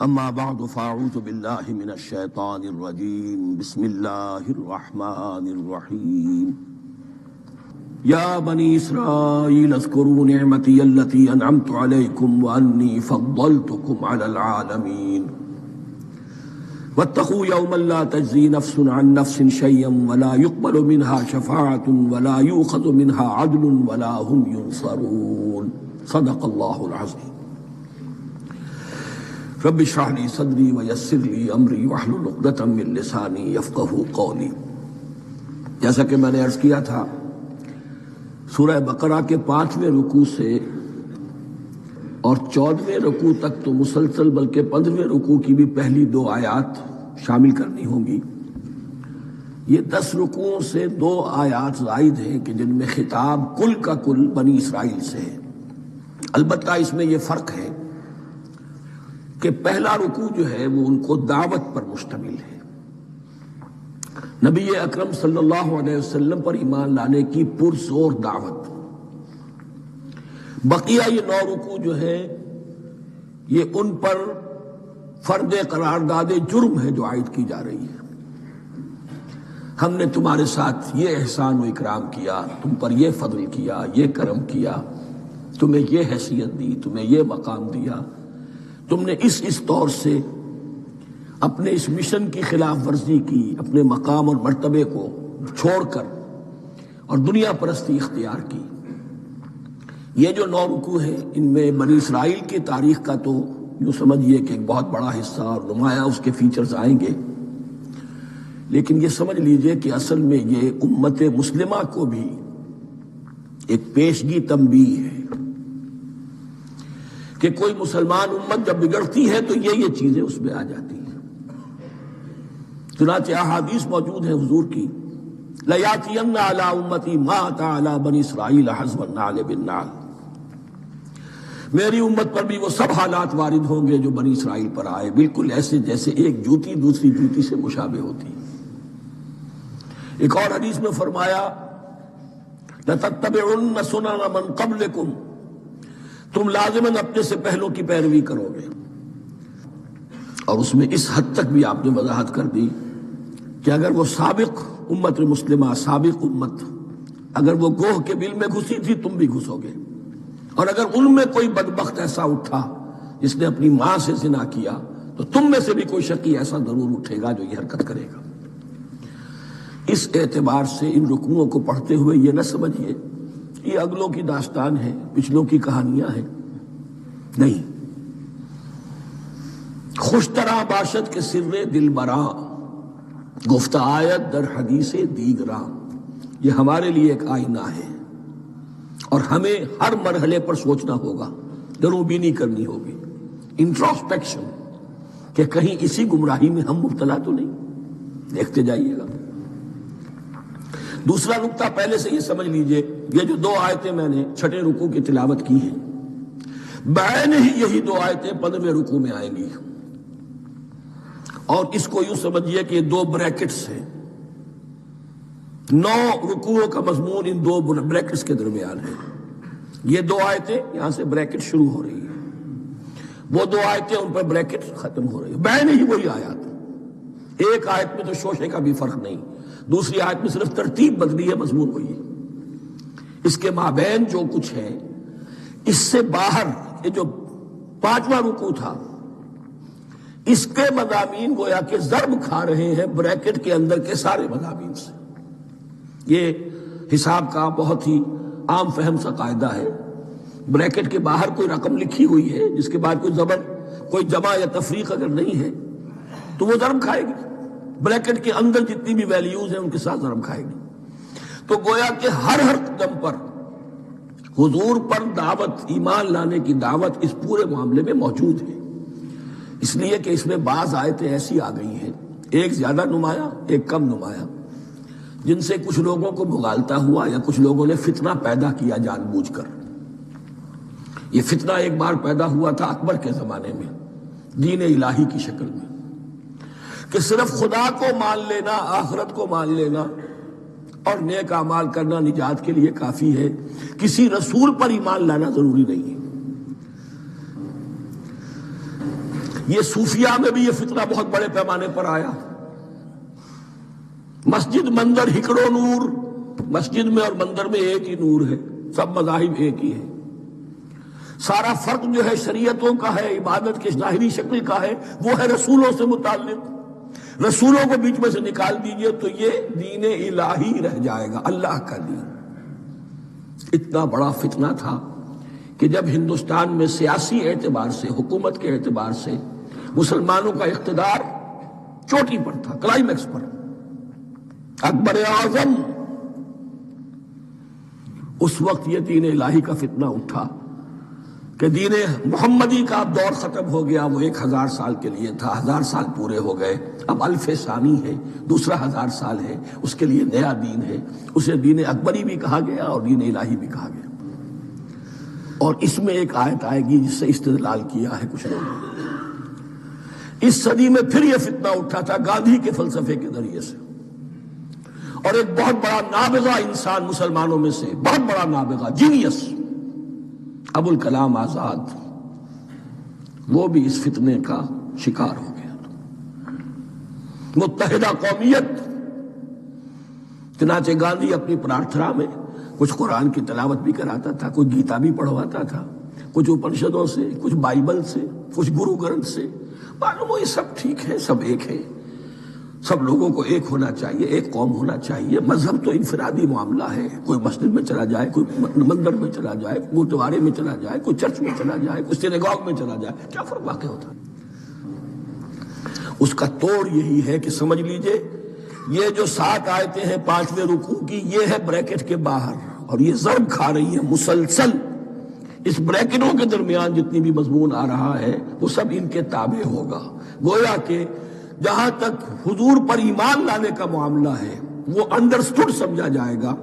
اما بعد فاعوذ باللہ من الشیطان الرجیم بسم اللہ الرحمن الرحیم یا بنی اسرائیل اذکروا نعمتی التي انعمت علیکم وانی فضلتکم علی العالمین واتقوا یوما لا تجزی نفس عن نفس شیئا ولا يقبل منها شفاعة ولا يؤخذ منها عدل ولا هم ينصرون صدق اللہ العظیم رب اشرح لي صدری ویسر لي امری واحلل عقدۃ من لسانی یفقہوا قولی۔ جیسا کہ میں نے عرض کیا تھا، سورہ بقرہ کے 5ویں رکوع سے اور 14ویں رکوع تک تو مسلسل، بلکہ 15ویں رکوع کی بھی پہلی 2 آیات شامل کرنی ہوں گی۔ یہ 10 رکوعوں سے 2 آیات زائد ہیں کہ جن میں خطاب کل کا کل بنی اسرائیل سے ہے۔ البتہ اس میں یہ فرق ہے کہ پہلا رکوع جو ہے وہ ان کو دعوت پر مشتمل ہے، نبی اکرم صلی اللہ علیہ وسلم پر ایمان لانے کی پرزور دعوت۔ بقیہ یہ 9 رکوع جو ہے یہ ان پر فرد قرارداد جرم ہے جو عائد کی جا رہی ہے۔ ہم نے تمہارے ساتھ یہ احسان و اکرام کیا، تم پر یہ فضل کیا، یہ کرم کیا، تمہیں یہ حیثیت دی، تمہیں یہ مقام دیا، تم نے اس طور سے اپنے اس مشن کی خلاف ورزی کی، اپنے مقام اور مرتبے کو چھوڑ کر اور دنیا پرستی اختیار کی۔ یہ جو 9 رکوع ہیں ان میں بنی اسرائیل کی تاریخ کا تو یوں سمجھیے کہ ایک بہت بڑا حصہ اور نمایاں اس کے فیچرز آئیں گے، لیکن یہ سمجھ لیجئے کہ اصل میں یہ امت مسلمہ کو بھی ایک پیشگی تنبیہ ہے کہ کوئی مسلمان امت جب بگڑتی ہے تو یہ چیزیں اس میں آ جاتی ہیں۔ چنانچہ احادیث موجود ہیں حضور کی، لَيَأْتِيَنَّ عَلَىٰ أُمَّتِي مَا أَتَىٰ عَلَىٰ بَنِي إِسْرَائِيلَ حَسْبَ النَّعْلِ بِالنَّعْلِ۔ میری امت پر بھی وہ سب حالات وارد ہوں گے جو بنی اسرائیل پر آئے، بالکل ایسے جیسے ایک جوتی دوسری جوتی سے مشابہ ہوتی۔ ایک اور حدیث میں فرمایا لَتَتَّبِعُنَّ سُنَنَ مَن قَبْلِكُمْ، تم لازماً اپنے سے پہلوں کی پیروی کرو گے۔ اور اس میں اس حد تک بھی آپ نے وضاحت کر دی کہ اگر وہ سابق امت مسلمہ، سابق امت، اگر وہ گوہ کے بل میں گھسی تھی تم بھی گھسو گے، اور اگر ان میں کوئی بدبخت ایسا اٹھا جس نے اپنی ماں سے زنا کیا تو تم میں سے بھی کوئی شقی ایسا ضرور اٹھے گا جو یہ حرکت کرے گا۔ اس اعتبار سے ان رکوعوں کو پڑھتے ہوئے یہ نہ سمجھیے یہ اگلوں کی داستان ہے، پچھلوں کی کہانیاں ہیں، نہیں۔ خوش طرح باشد کے سر دل براں، گفت آیت در حدیث دیگراں، یہ ہمارے لیے ایک آئینہ ہے اور ہمیں ہر مرحلے پر سوچنا ہوگا، دروبینی کرنی ہوگی، انٹروسپیکشن، کہ کہیں اسی گمراہی میں ہم مبتلا تو نہیں۔ دیکھتے جائیے گا۔ دوسرا نقطہ پہلے سے یہ سمجھ لیجئے، یہ جو 2 آیتیں میں نے 6 رکوع کی تلاوت کی ہیں، بعین ہی یہی 2 آیتیں 15ویں رکوع میں آئیں گی، اور اس کو یوں سمجھیے کہ یہ 2 بریکٹس ہیں۔ 9 رکوعوں کا مضمون ان 2 بریکٹس کے درمیان ہے۔ یہ 2 آیتیں یہاں سے بریکٹ شروع ہو رہی ہیں، وہ 2 آیتیں ان پر بریکٹ ختم ہو رہی ہیں، بعین ہی وہی آیات۔ ایک آیت میں تو شوشے کا بھی فرق نہیں، دوسری آیت میں صرف ترتیب بدلی ہے، مضمون وہی ہے۔ اس کے مابین جو کچھ ہے، اس سے باہر یہ جو 5واں رکوع تھا اس کے مضامین گویا کہ ضرب کھا رہے ہیں بریکٹ کے اندر کے سارے مضامین سے۔ یہ حساب کا بہت ہی عام فہم سا قاعدہ ہے، بریکٹ کے باہر کوئی رقم لکھی ہوئی ہے جس کے بعد کوئی زبر، کوئی جمع یا تفریق اگر نہیں ہے تو وہ ضرب کھائے گی، بریکٹ کے اندر جتنی بھی ویلیوز ہیں ان کے ساتھ ضرب کھائے گی۔ تو گویا کہ ہر قدم پر حضور پر دعوت، ایمان لانے کی دعوت اس پورے معاملے میں موجود ہے، اس لیے کہ اس میں بعض آیتیں ایسی آ گئی ہیں، ایک زیادہ نمایاں ایک کم نمایاں، جن سے کچھ لوگوں کو مغالطہ ہوا یا کچھ لوگوں نے فتنہ پیدا کیا جان بوجھ کر۔ یہ فتنہ ایک بار پیدا ہوا تھا اکبر کے زمانے میں، دین الہی کی شکل میں، کہ صرف خدا کو مان لینا، آخرت کو مان لینا اور نیک اعمال کرنا نجات کے لیے کافی ہے، کسی رسول پر ایمان لانا ضروری نہیں ہے۔ یہ صوفیہ میں بھی یہ فتنہ بہت بڑے پیمانے پر آیا. مسجد مندر ہکڑو نور، مسجد میں اور مندر میں ایک ہی نور ہے، سب مذاہب ایک ہی ہے. سارا فرق جو ہے شریعتوں کا ہے، عبادت کی ظاہری شکل کا ہے، وہ ہے رسولوں سے متعلق. رسولوں کو بیچ میں سے نکال دیجئے تو یہ دین الہی رہ جائے گا، اللہ کا دین. اتنا بڑا فتنہ تھا کہ جب ہندوستان میں سیاسی اعتبار سے، حکومت کے اعتبار سے مسلمانوں کا اقتدار چوٹی پر تھا، کلائمیکس پر، اکبر اعظم، اس وقت یہ دین الہی کا فتنہ اٹھا کہ دین محمدی کا اب دور ختم ہو گیا. وہ 1000 سال کے لیے تھا، 1000 سال پورے ہو گئے، اب الف ثانی ہے، دوسرا 1000 سال ہے، اس کے لیے نیا دین ہے. اسے دین اکبری بھی کہا گیا اور دین الہی بھی کہا گیا. اور اس میں ایک آیت آئے گی جس سے استدلال کیا ہے کچھ لوگوں نے. اس صدی میں پھر یہ فتنہ اٹھا تھا گاندھی کے فلسفے کے ذریعے سے، اور ایک بہت بڑا نابغہ انسان مسلمانوں میں سے، بہت بڑا نابغہ، جینیس، ابوالکلام آزاد، وہ بھی اس فتنے کا شکار ہو گیا. متحدہ قومیت. چنانچہ گاندھی اپنی پرارتھنا میں کچھ قرآن کی تلاوت بھی کراتا تھا، کچھ گیتا بھی پڑھواتا تھا، کچھ اپنشدوں سے، کچھ بائبل سے، کچھ گرو گرنتھ سے. معلوم ہو یہ سب ٹھیک ہے، سب ایک ہے، سب لوگوں کو ایک ہونا چاہیے، ایک قوم ہونا چاہیے. مذہب تو انفرادی معاملہ ہے، کوئی مسجد میں چلا جائے، کوئی مندر میں چلا جائے، کوئی گردوارے میں چلا جائے، کوئی چرچ میں چلا جائے، کوئی سینیگاگ میں چلا جائے، کیا فرق واقع ہوتا ہے؟ اس کا توڑ یہی ہے کہ سمجھ لیجئے یہ جو 7 آیتیں ہیں 5ویں رکوع کی، یہ ہے بریکٹ کے باہر، اور یہ ضرب کھا رہی ہے مسلسل. اس بریکٹوں کے درمیان جتنی بھی مضمون آ رہا ہے وہ سب ان کے تابع ہوگا. گویا کہ جہاں تک حضور پر ایمان لانے کا معاملہ ہے وہ انڈرسٹوڈ سمجھا جائے گا،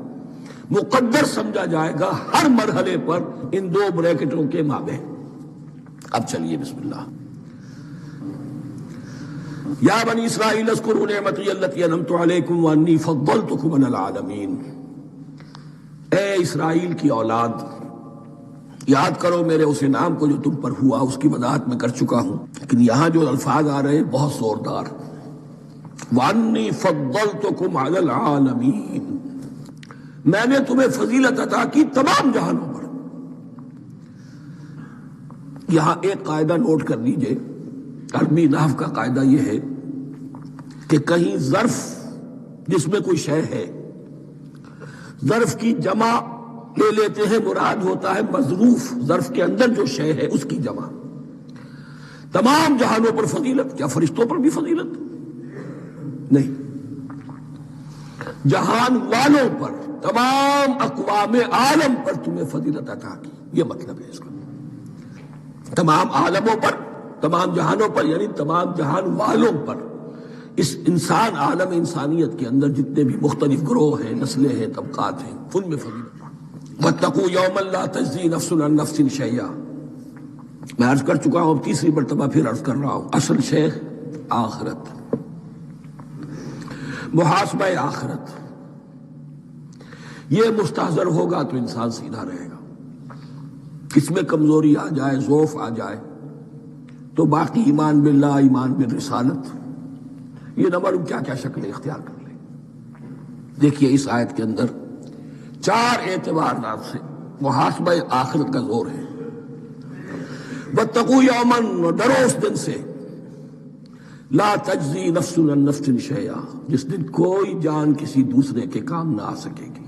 مقدر سمجھا جائے گا ہر مرحلے پر ان 2 بریکٹوں کے مابین. اب چلیے بسم اللہ. یا بنی اسرائیل اذکروا نعمتی التی انعمت علیکم وانی فضلتکم علی العالمین. اے اسرائیل کی اولاد، یاد کرو میرے اس انعام کو جو تم پر ہوا، اس کی وضاحت میں کر چکا ہوں، لیکن یہاں جو الفاظ آ رہے ہیں بہت زوردار. وَأَنِّي فَضَّلْتُكُمْ عَلَى الْعَالَمِينَ، میں نے تمہیں فضیلت عطا کی تمام جہانوں پر. یہاں ایک قاعدہ نوٹ کر لیجئے، عربی نحو کا قاعدہ یہ ہے کہ کہیں ظرف جس میں کوئی شے ہے، ظرف کی جمع لے لیتے ہیں، مراد ہوتا ہے مظروف، ظرف کے اندر جو شے ہے اس کی جمع. تمام جہانوں پر فضیلت، کیا فرشتوں پر بھی فضیلت؟ نہیں، جہان والوں پر، تمام اقوام عالم پر تمہیں فضیلت عطا کی، یہ مطلب ہے اس کا. تمام عالموں پر، تمام جہانوں پر، یعنی تمام جہان والوں پر. اس انسان عالم انسانیت کے اندر جتنے بھی مختلف گروہ ہیں، نسلیں ہیں، طبقات ہیں، ان میں فضیلت. وَاتَّقُوا يَوْمًا لَا تَجْزِي نَفْسٌ عَن نَفْسٍ شَيْئًا. میں عرض کر چکا ہوں، اب تیسری مرتبہ پھر عرض کر رہا ہوں. اصل شے آخرت، محاسبہ آخرت. یہ مستحضر ہوگا تو انسان سیدھا رہے گا. اس میں کمزوری آ جائے، ضعف آ جائے تو باقی ایمان باللہ، ایمان بالرسالت، یہ نہ معلوم کیا کیا شکلیں اختیار کر لیں. دیکھیے اس آیت کے اندر 4 اعتبارات سے محاسبہ آخرت کا زور ہے. وَاتَّقُوا يَوْمًا، ڈرو اس دن سے، لا تجزی نفس عن نفس شیئا، جس دن کوئی جان کسی دوسرے کے کام نہ آ سکے گی.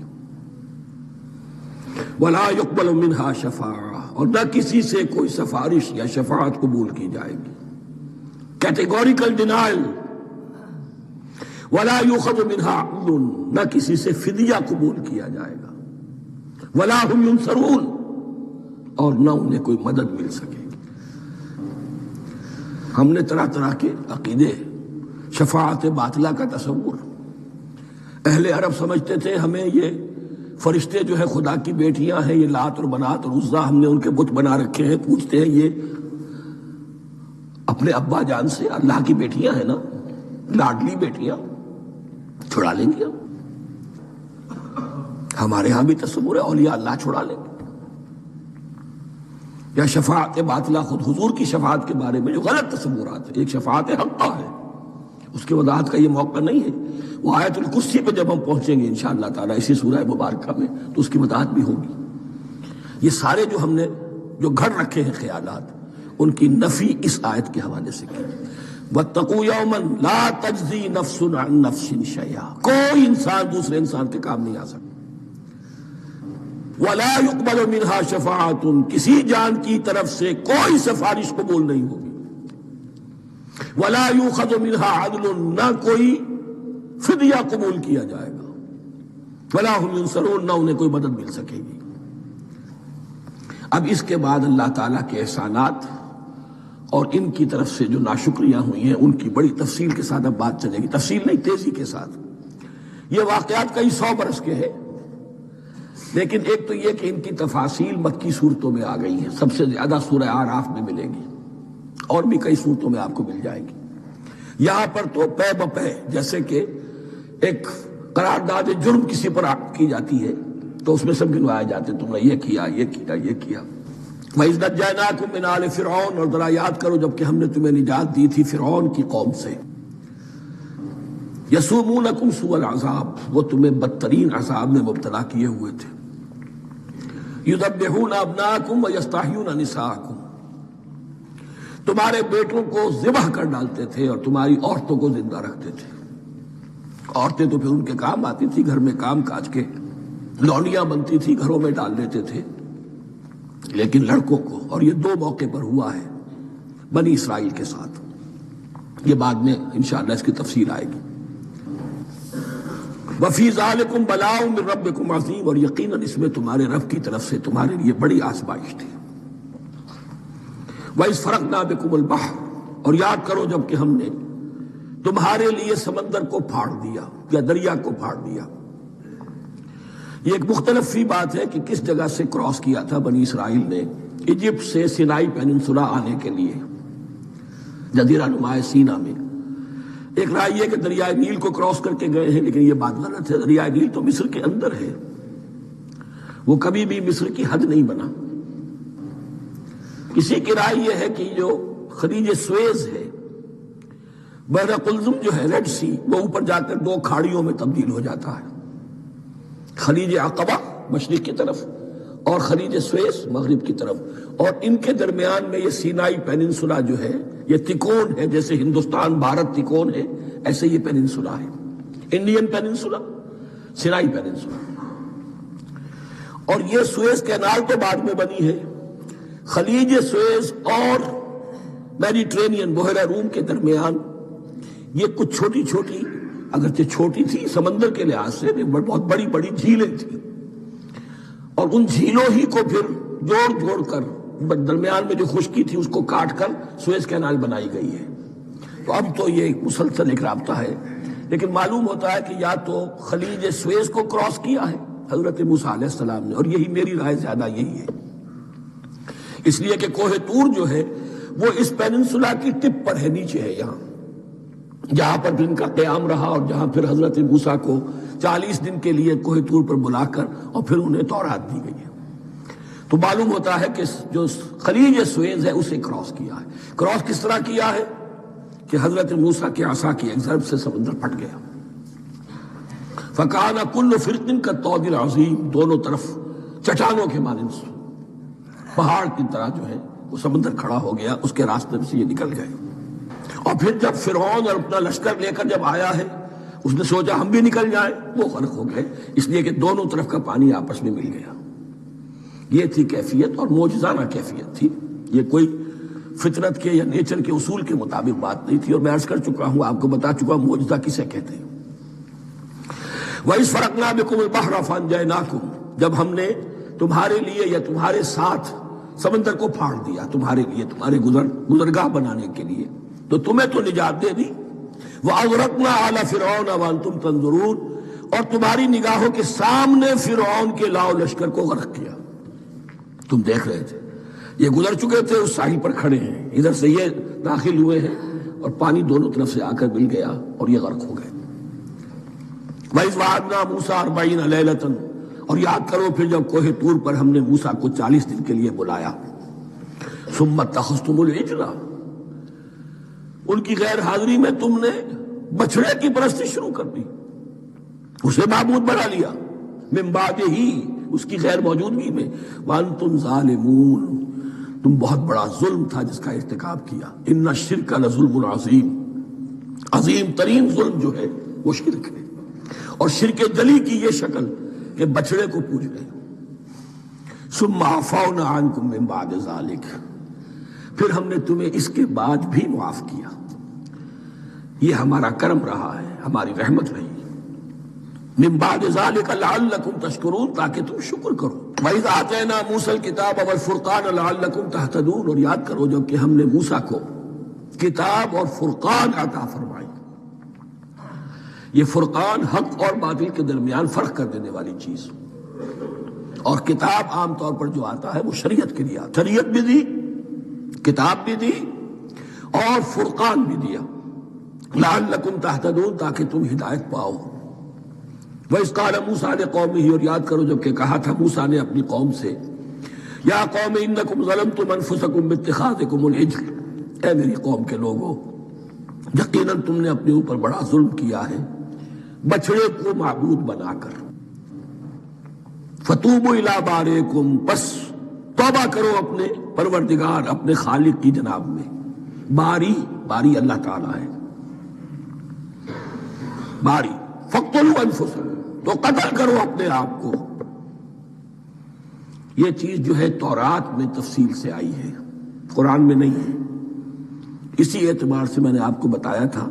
ولا يقبل منها شفاعہ، اور نہ کسی سے کوئی سفارش یا شفاعت قبول کی جائے گی. Categorical denial. ولا يؤخذ منها عدل، نہ کسی سے فدیہ قبول کیا جائے گا. ولا هم ينصرون، اور نہ انہیں کوئی مدد مل سکے گی. ہم نے طرح طرح کے عقیدے، شفاعت باطلہ کا تصور. اہل عرب سمجھتے تھے ہمیں یہ فرشتے جو ہے خدا کی بیٹیاں ہیں، یہ لات اور منات اور عزا ہم نے ان کے بت بنا رکھے ہیں. پوچھتے ہیں یہ اپنے ابا جان سے اللہ کی بیٹیاں ہیں نا، لاڈلی بیٹیاں، چھڑا لیں گے. ہمارے ہاں بھی تصور ہے اولیاء اللہ چھڑا لیں گے. یا شفاعت باطلہ، خود حضور کی شفاعت کے بارے میں جو غلط تصورات ہیں. ایک شفاعت حقہ ہے، اس کی وضاحت کا یہ موقع نہیں ہے. وہ آیت الکرسی پہ جب ہم پہنچیں گے انشاءاللہ تعالیٰ اسی سورہ مبارکہ میں تو اس کی وضاحت بھی ہوگی. یہ سارے جو ہم نے جو گھڑ رکھے ہیں خیالات، ان کی نفی اس آیت کے حوالے سے کی. وَاتَّقُوا يَوْمًا لَا تَجْزِي نَفْسٌ عَن نَفْسٍ شَيْئًا، کوئی انسان دوسرے انسان کے کام نہیں آ سکتا. وَلَا يُقْبَلُ مِنْهَا شَفَاعَةٌ، کسی جان کی طرف سے کوئی سفارش قبول نہیں ہوگی. وَلَا يُؤْخَذُ مِنْهَا عَدْلٌ، نہ کوئی فدیہ قبول کیا جائے گا. وَلَا هُمْ يُنصَرُونَ، نہ انہیں کوئی مدد مل سکے گی. اب اس کے بعد اللہ تعالیٰ کے احسانات اور ان کی طرف سے جو ناشکریاں ہوئی ہیں ان کی بڑی تفصیل کے ساتھ اب بات چلے گی. تفصیل نہیں، تیزی کے ساتھ. یہ واقعات کئی 100 برس کے ہیں، لیکن ایک تو یہ کہ ان کی تفاصیل مکی صورتوں میں آ گئی ہیں. سب سے زیادہ سورہ اعراف میں ملے گی، اور بھی کئی صورتوں میں آپ کو مل جائے گی. یہاں پر تو پے بپے، جیسے کہ ایک قرارداد جرم کسی پر کی جاتی ہے تو اس میں سب گنوائے جاتے، تم نے یہ کیا، یہ کیا، یہ کیا. وَإِذْ نَجَّيْنَاكُم مِّنْ آلِ فِرْعَوْنَ، اور ذرا یاد کرو جب کہ ہم نے تمہیں نجات دی تھی فرعون کی قوم سے. يَسُومُونَكُمْ سُوءَ الْعَذَابِ، وہ تمہیں بدترین عذاب میں مبتلا کیے ہوئے تھے. يُذَبِّحُونَ أَبْنَاءَكُمْ وَيَسْتَحْيُونَ نِسَاءَكُمْ، تمہارے بیٹوں کو ذبح کر ڈالتے تھے اور تمہاری عورتوں کو زندہ رکھتے تھے. عورتیں تو پھر ان کے کام آتی تھی، گھر میں کام کاج کے لونیاں بنتی تھی، گھروں میں ڈال دیتے تھے. لیکن لڑکوں کو، اور یہ 2 موقع پر ہوا ہے بنی اسرائیل کے ساتھ. یہ بعد میں انشاءاللہ اس کی تفصیل آئے گی. وَفِي ذَلِكُمْ بَلَاءٌ مِّن رَبِّكُمْ عَظِيمٌ، اور یقیناً اس میں تمہارے رب کی طرف سے تمہارے لیے بڑی آزمائش تھی. وَإِذْ فَرَقْنَا بِكُمُ الْبَحْرَ، اور یاد کرو جب کہ ہم نے تمہارے لیے سمندر کو پھاڑ دیا یا دریا کو پھاڑ دیا. یہ ایک مختلف فی بات ہے کہ کس جگہ سے کراس کیا تھا بنی اسرائیل نے ایجپٹ سے سینائی پیننسولا آنے کے لیے، جزیرہ نما سینا میں. ایک رائے یہ کہ دریائے نیل کو کراس کر کے گئے ہیں، لیکن یہ بات غلط ہے. دریائے نیل تو مصر کے اندر ہے، وہ کبھی بھی مصر کی حد نہیں بنا. کسی کی رائے یہ ہے کہ جو خلیج سویز ہے، بحر قلزم جو ہے، ریڈ سی، وہ اوپر جا کر 2 کھاڑیوں میں تبدیل ہو جاتا ہے. خلیج عقبہ مشرق کی طرف اور خلیج سویس مغرب کی طرف، اور ان کے درمیان میں یہ سینائی پیننسولا جو ہے یہ تکون ہے. جیسے ہندوستان بھارت تکون ہے، ایسے یہ پیننسولا ہے، انڈین پیننسولا، سینائی پیننسولا. اور یہ سویس کینال تو بعد میں بنی ہے. خلیج سویس اور میڈیٹرینین بحیرہ روم کے درمیان یہ کچھ چھوٹی چھوٹی، اگرچہ چھوٹی تھی سمندر کے لحاظ سے، بہت بڑی بڑی جھیلیں تھیں، اور ان جھیلوں ہی کو پھر جوڑ جوڑ کر درمیان میں جو خشکی تھی اس کو کاٹ کر سویس کینال بنائی گئی ہے. تو اب تو یہ مسلسل ایک رابطہ ہے، لیکن معلوم ہوتا ہے کہ یا تو خلیج سویس کو کراس کیا ہے حضرت موسیٰ علیہ السلام نے، اور یہی میری رائے زیادہ یہی ہے، اس لیے کہ کوہ طور جو ہے وہ اس پیننسولا کی ٹپ پر ہے، نیچے ہے یہاں، جہاں پر بھی ان کا قیام رہا اور جہاں پھر حضرت موسیٰ کو 40 دن کے لیے کوہ طور پر بلا کر اور پھر انہیں تورات دی گئی ہے. تو معلوم ہوتا ہے کہ جو خلیج سویز ہے اسے کراس کیا ہے. کراس کس طرح کیا ہے کہ حضرت موسیٰ کے عصا کی ایک ضرب سے سمندر پھٹ گیا. فَكَانَ كُلُّ فِرْقٍ كَالطَّوْدِ الْعَظِيمِ، دونوں طرف چٹانوں کے مانند پہاڑ کی طرح جو ہے وہ سمندر کھڑا ہو گیا، اس کے راستے سے یہ نکل گئے. اور پھر جب فرعون اور اپنا لشکر لے کر جب آیا ہے، اس نے سوچا ہم بھی نکل جائیں، وہ غرق ہو گئے، اس لیے کہ دونوں طرف کا پانی آپس میں مل گیا. یہ تھی کیفیت، اور معجزانہ کیفیت تھی. یہ کوئی فطرت کے یا نیچر کے اصول کے مطابق بات نہیں تھی، اور میں عرض کر چکا ہوں، آپ کو بتا چکا ہوں معجزہ کسے کہتے ہیں. وَإِذْ فَرَقْنَا بِكُمُ الْبَحْرَ فَأَنْجَيْنَاكُمْ، جب ہم نے تمہارے لیے یا تمہارے ساتھ سمندر کو پھاڑ دیا، تمہارے لیے، تمہارے گزرگاہ بنانے کے لیے، تو تمہیں تو نجات دے دی. وَأَغْرَقْنَا آلَ فِرْعَوْنَ وَأَنْتُمْ تَنظُرُونَ، اور تمہاری نگاہوں کے سامنے فرعون کے لاؤ لشکر کو غرق کیا، تم دیکھ رہے تھے. یہ گزر چکے تھے، اس ساحل پر کھڑے ہیں، ادھر سے یہ داخل ہوئے ہیں اور پانی دونوں طرف سے آ کر مل گیا اور یہ غرق ہو گئے. وَإِذْ وَعَدْنَا مُوسَىٰ 40 لَيْلَةً، اور یاد کرو پھر جب کوہ طور پر ہم نے موسیٰ کو 40 دن کے لیے بلایا. ثم اتخذتم العجل، ان کی غیر حاضری میں تم نے بچڑے کی پرستی شروع کر دی، اسے معبود بنا لیا، من بعد ہی، اس کی غیر موجودگی میں، وانتم ظالمون، تم بہت بڑا ظلم تھا جس کا ارتکاب کیا، ان الشرک لظلم عظیم، عظیم ترین ظلم جو ہے وہ شرک ہے، اور شرک جلی کی یہ شکل کہ بچڑے کو پوج گئے۔ ثم عفونا عنکم من بعد ذلک، پھر ہم نے تمہیں اس کے بعد بھی معاف کیا، یہ ہمارا کرم رہا ہے، ہماری رحمت رہی، من بعد ذلک لعلکم تشکرون، تاکہ تم شکر کرو۔ وَإِذْ آتَيْنَا مُوسَى الْكِتَابَ وَالْفُرْقَانَ لَعَلَّكُمْ تَهْتَدُونَ، اور یاد کرو جب کہ ہم نے موسیٰ کو کتاب اور فرقان عطا فرمائی۔ یہ فرقان حق اور باطل کے درمیان فرق کر دینے والی چیز، اور کتاب عام طور پر جو آتا ہے وہ شریعت کے لیے آتا، شریعت بھی دی، کتاب بھی دی، اور فرقان بھی دیا، لعلکم تہتدون، تاکہ تم ہدایت پاؤ۔ وَإِذْ قَالَ مُوسَىٰ لِقَوْمِهِ، اور یاد کرو جب کہ کہا تھا موسیٰ نے اپنی قوم سے، یا قوم انکم ظلمتم انفسکم باتخاذکم العجل، اے میری قوم کے لوگوں، یقیناً تم نے اپنے اوپر بڑا ظلم کیا ہے بچڑے کو معبود بنا کر۔ فَتُوبُوا إِلَىٰ بَارِئِكُمْ، پس توبہ کرو اپنے پروردگار، اپنے خالق کی جناب میں۔ باری اللہ تعالیٰ ہے، باری۔ فَاقْتُلُوا أَنفُسَكُمْ، تو قتل کرو اپنے آپ کو۔ یہ چیز جو ہے تورات میں تفصیل سے آئی ہے، قرآن میں نہیں ہے۔ اسی اعتبار سے میں نے آپ کو بتایا تھا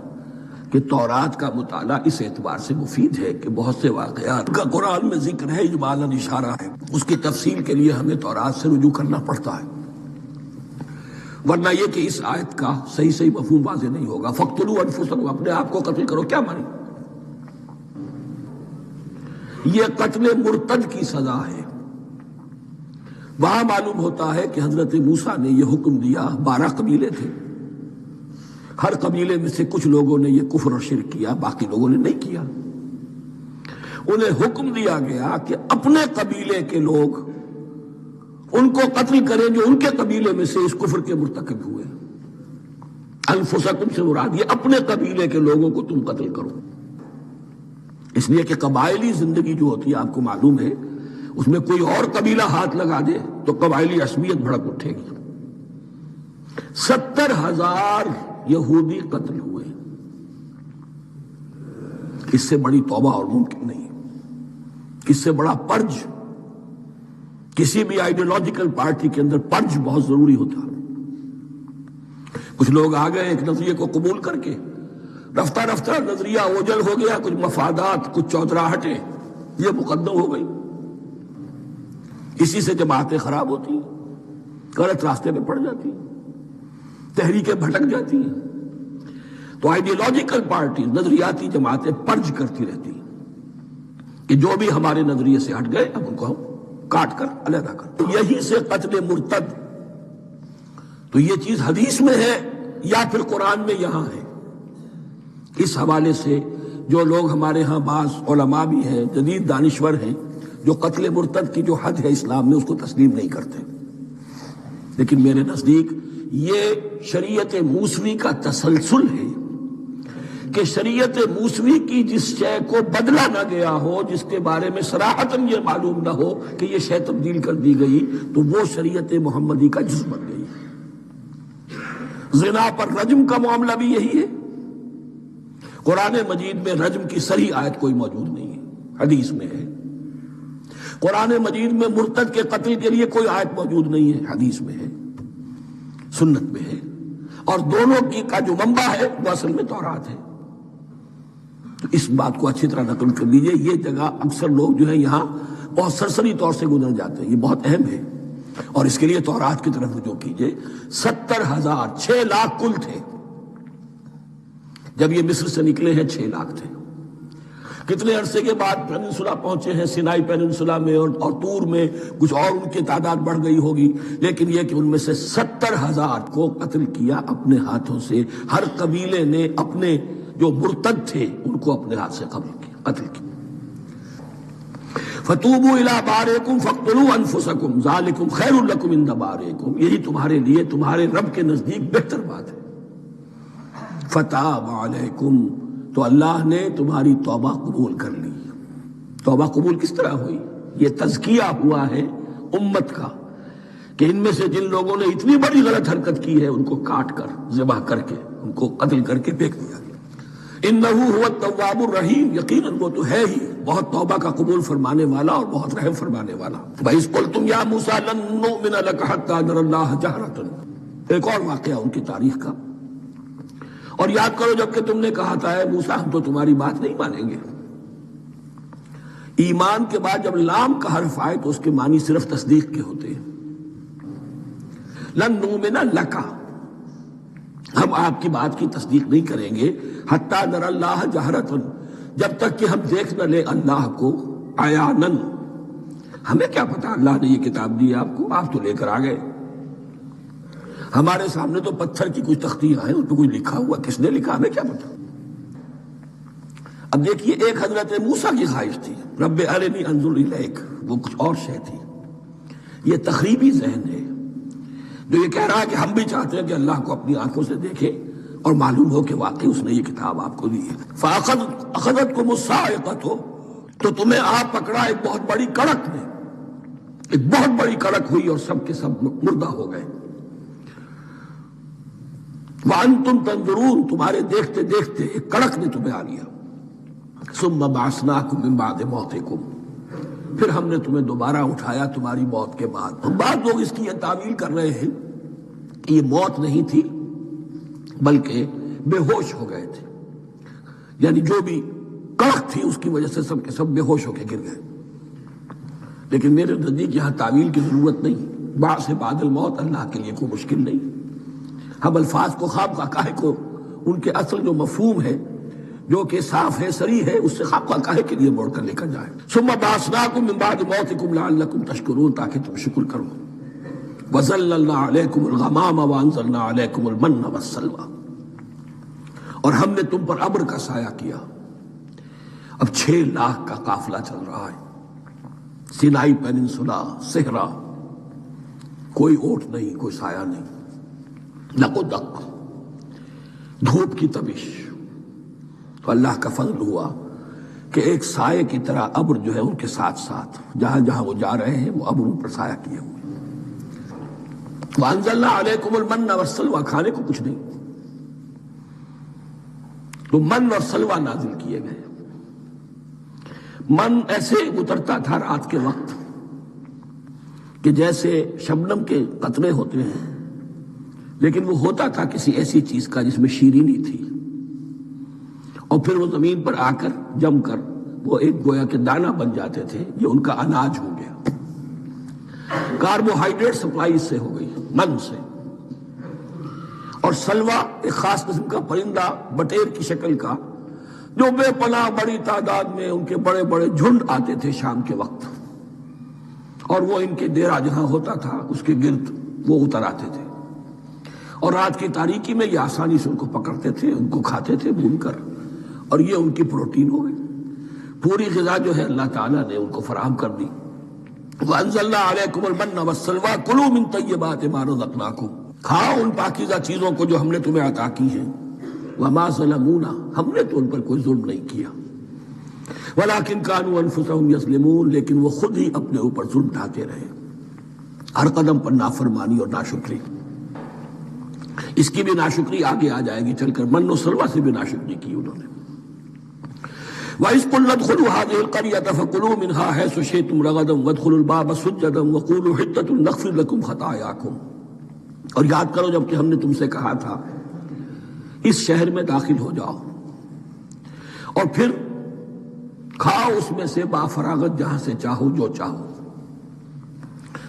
کہ تورات کا مطالعہ اس اعتبار سے مفید ہے کہ بہت سے واقعات کا قرآن میں ذکر ہے، اجمالاً اشارہ ہے، اس کی تفصیل کے لیے ہمیں تورات سے رجوع کرنا پڑتا ہے، ورنہ یہ کہ اس آیت کا صحیح مفہوم واضح نہیں ہوگا۔ فَاقْتُلُوا أَنفُسَكُمْ، اپنے آپ کو قتل کرو، کیا مانی؟ یہ قتل مرتد کی سزا ہے۔ وہاں معلوم ہوتا ہے کہ حضرت موسیٰ نے یہ حکم دیا، 12 قبیلے تھے، ہر قبیلے میں سے کچھ لوگوں نے یہ کفر اور شرک کیا، باقی لوگوں نے نہیں کیا۔ انہیں حکم دیا گیا کہ اپنے قبیلے کے لوگ ان کو قتل کریں جو ان کے قبیلے میں سے اس کفر کے مرتکب ہوئے۔ انفسکم سے مراد یہ اپنے قبیلے کے لوگوں کو تم قتل کرو، اس لیے کہ قبائلی زندگی جو ہوتی ہے آپ کو معلوم ہے، اس میں کوئی اور قبیلہ ہاتھ لگا دے تو قبائلی عصبیت بھڑک اٹھے گی۔ 70,000 یہودی قتل ہوئے، اس سے بڑی توبہ اور ممکن نہیں، اس سے بڑا پرج، کسی بھی آئیڈیالوجیکل پارٹی کے اندر پرج بہت ضروری ہوتا۔ کچھ لوگ آ گئے ایک نظریے کو قبول کر کے، رفتہ رفتہ نظریہ اوجل ہو گیا، کچھ مفادات، کچھ چودراہٹیں یہ مقدم ہو گئی، اسی سے جماعتیں خراب ہوتی ہیں، غلط راستے پہ پڑ جاتی ہیں، تحریکیں بھٹک جاتی ہیں۔ تو آئیڈیالوجیکل پارٹی، نظریاتی جماعتیں پرج کرتی رہتی ہیں کہ جو بھی ہمارے نظریے سے ہٹ گئے اب ان کو ہم کاٹ کر علیحدہ کر۔ یہی سے قتل مرتد، تو یہ چیز حدیث میں ہے یا پھر قرآن میں یہاں ہے۔ اس حوالے سے جو لوگ ہمارے ہاں بعض علماء بھی ہیں، جدید دانشور ہیں، جو قتل مرتد کی جو حد ہے اسلام میں اس کو تسلیم نہیں کرتے، لیکن میرے نزدیک یہ شریعت موسوی کا تسلسل ہے کہ شریعت موسوی کی جس شے کو بدلا نہ گیا ہو، جس کے بارے میں صراحتاً یہ معلوم نہ ہو کہ یہ شے تبدیل کر دی گئی، تو وہ شریعت محمدی کا جز بن گئی۔ زنا پر رجم کا معاملہ بھی یہی ہے۔ قرآن مجید میں رجم کی صحیح آیت کوئی موجود نہیں ہے، حدیث میں ہے۔ قرآن مجید میں مرتد کے قتل کے لیے کوئی آیت موجود نہیں ہے، حدیث میں ہے، سنت میں ہے، اور دونوں کی کا جو منبع ہے وہ اصل میں تورات ہے۔ تو اس بات کو اچھی طرح نقل کر لیجئے، یہ جگہ اکثر لوگ جو ہے یہاں بہت سرسری طور سے گزر جاتے ہیں، یہ بہت اہم ہے، اور اس کے لیے تورات کی طرف رجوع کیجئے۔ 70,000، 6 لاکھ کل تھے جب یہ مصر سے نکلے ہیں، 6 لاکھ تھے۔ کتنے عرصے کے بعد پیننسولا پہنچے ہیں، سینائی پیننسولا میں اور طور میں، کچھ اور ان کی تعداد بڑھ گئی ہوگی، لیکن یہ کہ ان میں سے 70,000 کو قتل کیا اپنے ہاتھوں سے۔ ہر قبیلے نے اپنے جو مرتد تھے ان کو اپنے ہاتھ سے قتل کیا۔ فتوبوا الی بارئکم فاقتلوا انفسکم ذالکم خیر لکم عند بارئکم، یہی تمہارے لیے تمہارے رب کے نزدیک بہتر بات ہے۔ فتاب علیکم، تو اللہ نے تمہاری توبہ قبول کر لی۔ توبہ قبول کس طرح ہوئی؟ یہ تزکیہ ہوا ہے امت کا کہ ان میں سے جن لوگوں نے اتنی بڑی غلط حرکت کی ہے ان کو کاٹ کر ذبح کر کے ان کو قتل کر کے پھینک دیا گیا۔ انہ هو التواب الرحیم، یقیناً وہ تو ہے ہی بہت توبہ کا قبول فرمانے والا اور بہت رحم فرمانے والا۔ وَإِذْ قُلْتُمْ يَا مُوسَىٰ لَن نُّؤْمِنَ لَكَ حَتَّىٰ نَرَى اللَّهَ جَهْرَةً، ایک اور واقعہ ان کی تاریخ کا۔ اور یاد کرو جب کہ تم نے کہا تھا اے موسیٰ ہم تو تمہاری بات نہیں مانیں گے۔ ایمان کے بعد جب لام کا حرف آئے تو اس کے معنی صرف تصدیق کے ہوتے ہیں۔ لن نؤمن لک، ہم آپ کی بات کی تصدیق نہیں کریں گے، حتی نری اللہ جہرۃ، جب تک کہ ہم دیکھ نہ لیں اللہ کو عیاناً۔ ہمیں کیا پتا اللہ نے یہ کتاب دی آپ کو، آپ تو لے کر آ گئے۔ ہمارے سامنے تو پتھر کی کچھ تختیاں ہیں، ان پہ کوئی لکھا ہوا، کس نے لکھا ہمیں کیا پتا۔ اب دیکھیے ایک حضرت موسیٰ کی خواہش تھی رب ارنی انظر الیک، وہ کچھ اور شے تھی۔ یہ تخریبی ذہن ہے جو یہ کہہ رہا ہے کہ ہم بھی چاہتے ہیں کہ اللہ کو اپنی آنکھوں سے دیکھیں اور معلوم ہو کہ واقعی اس نے یہ کتاب آپ کو دی ہے۔ فَأَخَذَتْكُمُ الصَّاعِقَةُ، تو تمہیں آپ پکڑا ایک بہت بڑی کڑک نے، ایک بہت بڑی کڑک ہوئی اور سب کے سب مردہ ہو گئے۔ وَأَنْتُمْ تَنظُرُونَ، تمہارے دیکھتے دیکھتے ایک کڑک نے تمہیں آ لیا۔ ثُمَّ بَعَثْنَاكُم مِّن بَعْدِ مَوْتِكُمْ، پھر ہم نے تمہیں دوبارہ اٹھایا تمہاری موت کے بعد۔ بعض لوگ اس کی یہ تعویل کر رہے ہیں کہ یہ موت نہیں تھی بلکہ بے ہوش ہو گئے تھے، یعنی جو بھی کڑک تھی اس کی وجہ سے سب کے سب بے ہوش ہو کے گر گئے۔ لیکن میرے نزدیک یہاں تعویل کی ضرورت نہیں، بعد سے بعد الموت اللہ کے لیے کوئی مشکل نہیں۔ ہم الفاظ کو خواب کاہے کو ان کے اصل جو مفہوم ہے جو کہ صاف ہے صریح ہے اس سے خواب کاہے کے لیے موڑ کر لے کر جائیں۔ ثم بعثناکم من بعد موتکم لعلکم تشکرون، تاکہ تم شکر کرو۔ وَظَلَّلْنَا عَلَيْكُمُ الْغَمَامَ وَأَنزَلْنَا عَلَيْكُمُ الْمَنَّ وَالسَّلْوَىٰ، اور ہم نے تم پر ابر کا سایہ کیا۔ اب 6 لاکھ کا قافلہ چل رہا ہے، سینائی پیننسولا، صحرا، کوئی اوٹ نہیں، کوئی سایہ نہیں، لق و دق، دھوپ کی تبش۔ تو اللہ کا فضل ہوا کہ ایک سائے کی طرح ابر جو ہے ان کے ساتھ ساتھ جہاں جہاں وہ جا رہے ہیں وہ ابر ان پر سایہ کیے ہوئے۔ وَأَنزَلْنَا عَلَيْكُمُ الْمَنَّ وَالسَّلْوَىٰ، کھانے کو کچھ نہیں، تو من اور سلوہ نازل کیے گئے۔ من ایسے اترتا تھا رات کے وقت کہ جیسے شبنم کے قطرے ہوتے ہیں، لیکن وہ ہوتا تھا کسی ایسی چیز کا جس میں شیرینی تھی، اور پھر وہ زمین پر آ کر جم کر وہ ایک گویا کے دانہ بن جاتے تھے، یہ ان کا اناج ہو گیا۔ کاربوہائیڈریٹ سپلائی اس سے ہو گئی، من سے۔ اور سلوہ ایک خاص قسم کا پرندہ بٹیر کی شکل کا جو بے پناہ بڑی تعداد میں ان کے بڑے بڑے جھنڈ آتے تھے شام کے وقت، اور وہ ان کے ڈیرا جہاں ہوتا تھا اس کے گرد وہ اتر آتے تھے، اور رات کی تاریکی میں یہ آسانی سے ان کو پکڑتے تھے، ان کو کھاتے تھے بھون کر، اور یہ ان کی پروٹین ہو گئی۔ پوری غذا جو ہے اللہ تعالیٰ نے ان کو فراہم کر دی۔ وَأَنزَلْنَا عَلَيْكُمُ الْمَنَّ وَالسَّلْوَىٰ كُلُوا مِن طَيِّبَاتِ مَا رَزَقْنَاكُمْ، کھاؤ ان پاکیزہ چیزوں کو جو ہم نے تمہیں عطا کی ہیں۔ وَمَا ظَلَمُونَا، ہم نے تو ان پر کوئی ظلم نہیں کیا، وَلَٰكِن كَانُوا أَنفُسَهُمْ يَظْلِمُونَ، لیکن وہ خود ہی اپنے اوپر ظلم ڈھاتے رہے، ہر قدم پر نافرمانی اور ناشکری۔ اس کی بھی ناشکری آگے آ جائے گی چل کر، من و سلوہ سے بھی ناشکری کی انہوں نے۔ وَإِذْ قُلْنَا ادْخُلُوا هَٰذِهِ الْقَرْيَةَ فَكُلُوا مِنْهَا حَيْثُ شِئْتُمْ رَغَدًا وَادْخُلُوا الْبَابَ سُجَّدًا وَقُولُوا حِطَّةٌ نَغْفِرْ لَكُمْ خَطَايَاكُمْ، اور یاد کرو جب کہ ہم نے تم سے کہا تھا اس شہر میں داخل ہو جاؤ اور پھر کھاؤ اس میں سے بافراغت جہاں سے چاہو جو چاہو،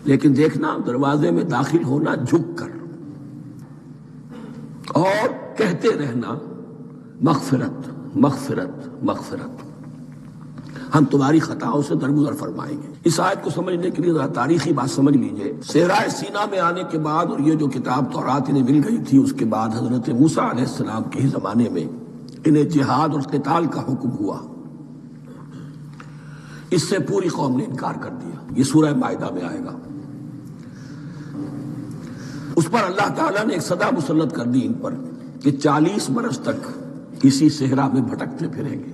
لیکن دیکھنا دروازے میں داخل ہونا جھک کر، اور کہتے رہنا مغفرت مغفرت مغفرت، ہم تمہاری خطاؤں سے درگزر فرمائیں گے۔ اس آیت کو سمجھنے کے لیے ذرا تاریخی بات سمجھ لیجئے۔ صحرائے سینا میں آنے کے بعد اور یہ جو کتاب تورات انہیں مل گئی تھی اس کے بعد حضرت موسیٰ علیہ السلام کے ہی زمانے میں انہیں جہاد اور قتال کا حکم ہوا۔ اس سے پوری قوم نے انکار کر دیا. یہ سورہ مائدہ میں آئے گا. اس پر اللہ تعالیٰ نے ایک صدا مسلط کر دی ان پر کہ 40 برس تک اسی صحرا میں بھٹکتے پھریں گے.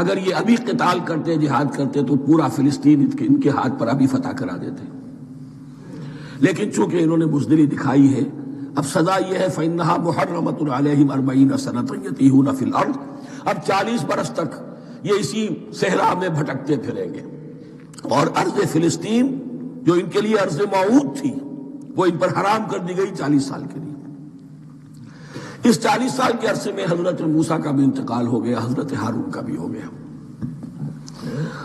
اگر یہ ابھی قتال کرتے، جہاد کرتے، تو پورا فلسطین ان کے ہاتھ پر ابھی فتح کرا دیتے. لیکن چونکہ انہوں نے بزدلی دکھائی ہے، اب سزا یہ ہے فَإِنَّهَا مُحَرَّمَةٌ عَلَيْهِمْ 40 سَنَةً يَتِيهُونَ فِي الْأَرْضِ. اب 40 برس تک یہ اسی صحرا میں بھٹکتے پھریں گے. اور ارض فلسطین جو ان کے لیے ارض موعود تھی وہ ان پر حرام کر دی گئی 40 سال کے لیے. اس 40 سال کے عرصے میں حضرت موسیٰ کا بھی انتقال ہو گیا، حضرت ہارون کا بھی ہو گیا.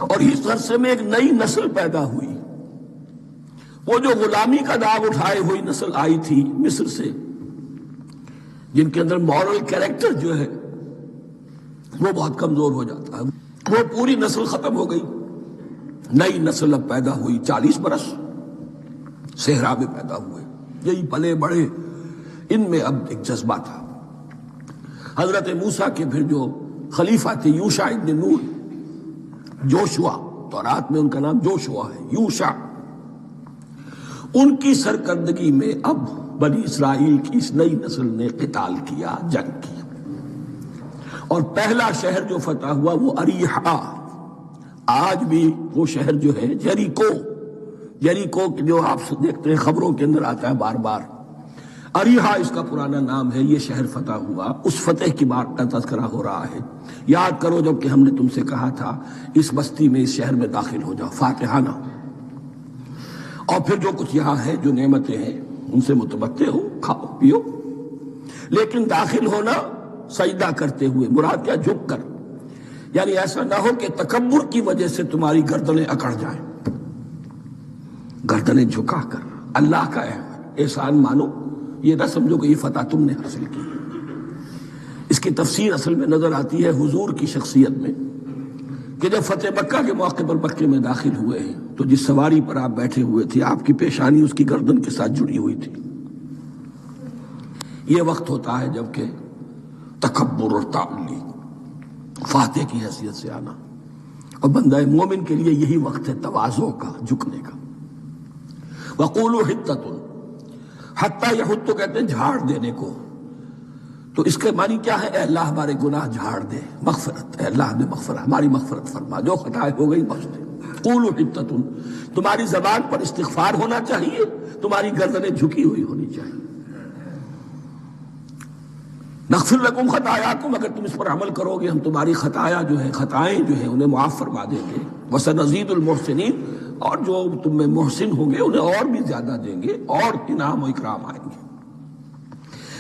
اور اس عرصے میں ایک نئی نسل پیدا ہوئی. وہ جو غلامی کا داغ اٹھائے ہوئی نسل آئی تھی مصر سے، جن کے اندر مورل کیریکٹر جو ہے وہ بہت کمزور ہو جاتا ہے، وہ پوری نسل ختم ہو گئی. نئی نسل اب پیدا ہوئی. 40 برس صحرا میں پیدا ہوئے، یہی پلے بڑے. ان میں اب ایک جذبہ تھا. حضرت موسیٰ کے پھر جو خلیفہ تھے یوشع ابن نون، جوشوا، تورات میں ان کا نام جوشوا ہے، یوشع، ان کی سرکردگی میں اب بنی اسرائیل کی اس نئی نسل نے قتال کیا، جنگ کی. اور پہلا شہر جو فتح ہوا وہ اریحا. آج بھی وہ شہر جو ہے جیریکو جو آپ دیکھتے ہیں خبروں کے اندر آتا ہے بار بار، اریحا اس کا پرانا نام ہے. یہ شہر فتح ہوا. اس فتح کی بات کا تذکرہ ہو رہا ہے. یاد کرو جب کہ ہم نے تم سے کہا تھا اس بستی میں، اس شہر میں داخل ہو جاؤ فاتحانہ، اور پھر جو کچھ یہاں ہے، جو نعمتیں ہیں، ان سے متمتع ہو، کھاؤ پیو. لیکن داخل ہونا سجدہ کرتے ہوئے، مراد کیا؟ جھک کر. یعنی ایسا نہ ہو کہ تکبر کی وجہ سے تمہاری گردنیں اکڑ جائیں. گردنیں جھکا کر اللہ کا احسان مانو. یہ نہ سمجھو کہ یہ فتح تم نے حاصل کی. اس کی تفسیر اصل میں نظر آتی ہے حضور کی شخصیت میں، کہ جب فتح مکہ کے موقع پر مکے میں داخل ہوئے ہیں تو جس سواری پر آپ بیٹھے ہوئے تھے، آپ کی پیشانی اس کی گردن کے ساتھ جڑی ہوئی تھی. یہ وقت ہوتا ہے جب کہ تکبر اور تعلی، فاتح کی حیثیت سے آنا. اور بندہ مومن کے لیے یہی وقت ہے تواضع کا، جھکنے کا. وَقُولُوا حِطَّةٌ، حتیٰ یحُطُّ کہتے ہیں جھاڑ دینے کو. تو اس کے معنی کیا ہے؟ اے اللہ ہمارے گناہ جھاڑ دے، مغفرت. اے اللہ ہمیں مغفرت، ہماری مغفرت فرما، جو خطائیں ہو گئی بخش دے. قولوا حِطَّةٌ، تمہاری زبان پر استغفار ہونا چاہیے، تمہاری گردنیں جھکی ہوئی ہونی چاہیے. نغفر لکم خطایاکم، اگر تم اس پر عمل کرو گے ہم تمہاری خطایا جو ہے، خطائیں جو ہیں، انہیں معاف فرما دیں گے. وسنزید المحسنین، اور جو تم میں محسن ہوں گے انہیں اور بھی زیادہ دیں گے، اور انعام و اکرام آئیں گے.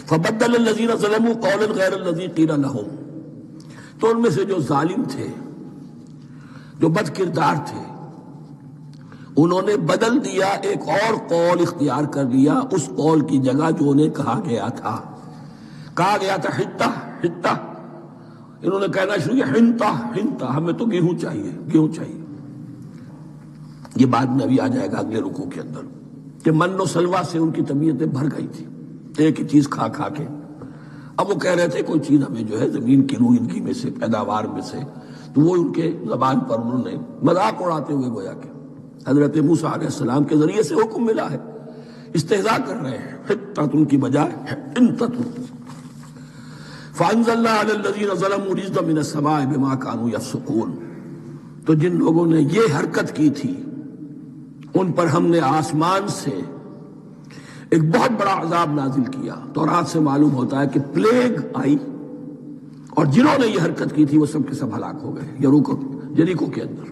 فبدل الذین ظلموا قولا غیر الذی قیل لہم، تو ان میں سے جو ظالم تھے، جو بد کردار تھے، انہوں نے بدل دیا، ایک اور قول اختیار کر لیا اس قول کی جگہ جو انہیں کہا گیا تھا. کہا گیا تھا حتہ حتہ، انہوں نے کہنا شروع کیا ہنتا ہنتا، ہمیں تو گیہوں چاہیے، گیہوں چاہیے. یہ بعد میں ابھی آ جائے گا اگلے رکوع کے اندر کہ من و سلوہ سے ان کی طبیعتیں بھر گئی تھی ایک ہی چیز کھا کھا کے. اب وہ کہہ رہے تھے کوئی چیز ہمیں جو ہے زمین کی روئندگی میں سے، پیداوار میں سے، تو وہ ان کے زبان پر انہوں نے مذاق اڑاتے ہوئے گویا کہ حضرت موسیٰ علیہ السلام کے ذریعے سے حکم ملا ہے، استہزاء کر رہے ہیں. حتۃ کی بجائے حنتۃ. فانزلنا علی الذین ظلموا رجزا من السماء بما كانوا یفسقون، تو جن لوگوں نے یہ حرکت کی تھی ان پر ہم نے آسمان سے ایک بہت بڑا عذاب نازل کیا. تورات سے معلوم ہوتا ہے کہ پلیگ آئی، اور جنہوں نے یہ حرکت کی تھی وہ سب کے سب ہلاک ہو گئے یریکو کے اندر.